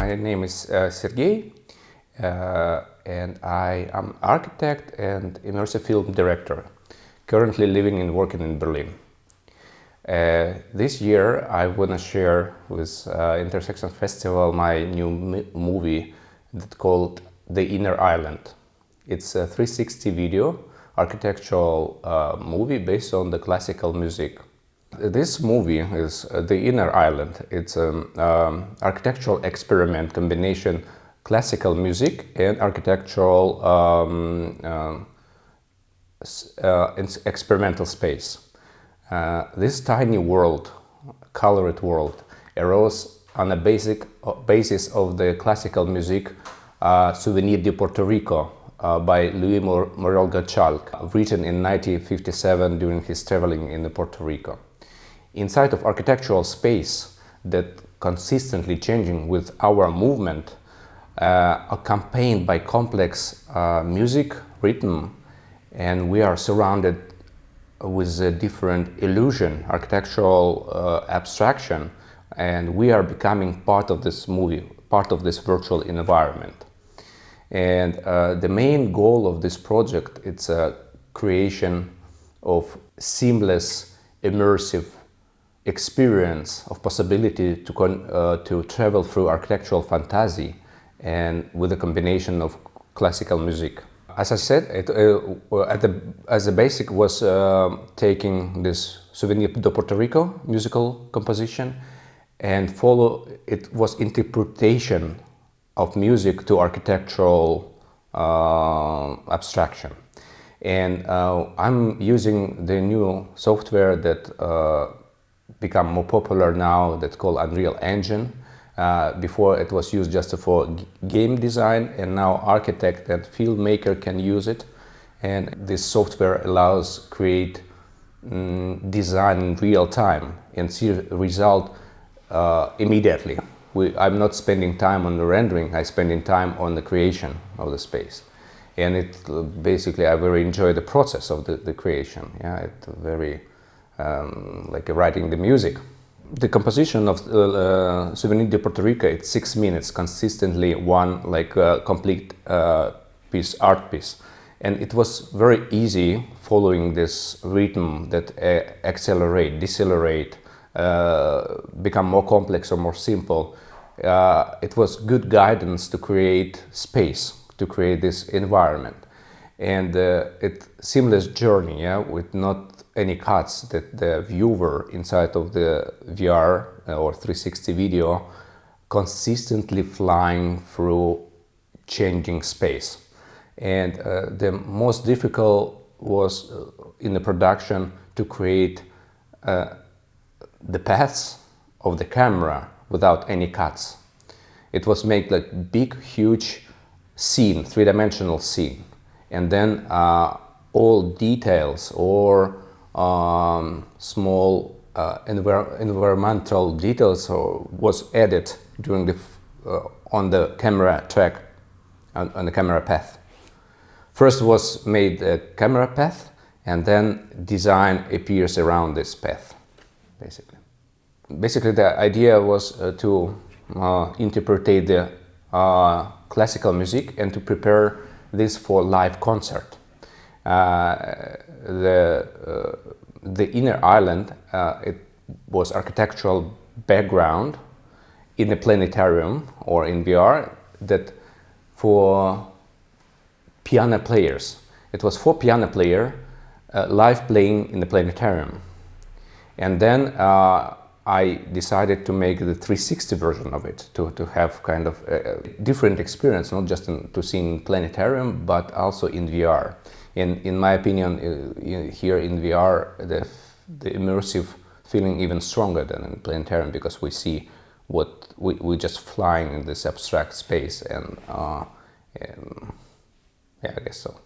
My name is Sergey, and I am architect and immersive film director, currently living and working in Berlin. This year I want to share with INTERSECCION Festival my new movie that's called The Inner Island. It's a 360 video architectural movie based on the classical music. This movie is The Inner Island. It's an architectural experiment combination classical music and architectural experimental space. This tiny world, colored world, arose on a basis of the classical music Souvenir de Puerto Rico by Luis Morel Gachalk, written in 1957 during his traveling in Puerto Rico. Inside of architectural space that consistently changing with our movement, accompanied by complex music, rhythm, and we are surrounded with a different illusion, architectural abstraction, and we are becoming part of this movie, part of this virtual environment. And the main goal of this project is a creation of seamless, immersive experience of possibility to travel through architectural fantasy and with a combination of classical music. As I said, as a basic was taking this Souvenir de Puerto Rico musical composition and it was interpretation of music to architectural abstraction. And I'm using the new software that become more popular now, that's called Unreal Engine. Before it was used just for game design, and now architect and filmmaker can use it. And this software allows create design in real time and see the result immediately. I'm not spending time on the rendering, I'm spending time on the creation of the space. And it basically, I very enjoy the process of the creation. Yeah, it's very like writing the music. The composition of Souvenir de Puerto Rico, it's 6 minutes, consistently one complete art piece. And it was very easy following this rhythm that accelerate, decelerate, become more complex or more simple. It was good guidance to create space, to create this environment. And it's seamless journey, yeah, with not any cuts that the viewer inside of the VR or 360 video consistently flying through changing space. And the most difficult was in the production to create the paths of the camera without any cuts. It was made like big, huge scene, three-dimensional scene. And then all details or small environmental details was added during the on the camera track, on the camera path. First was made a camera path, and then design appears around this path, basically. Basically, the idea was to interpret the classical music and to prepare this for live concert. The Inner Island, it was architectural background in a planetarium or in VR that for piano players. It was for piano player live playing in the planetarium. And then I decided to make the 360 version of it, to have kind of a different experience, not just to see in planetarium, but also in VR. In my opinion, here in VR, the immersive feeling even stronger than in planetarium, because we see what we just flying in this abstract space, and yeah, I guess so.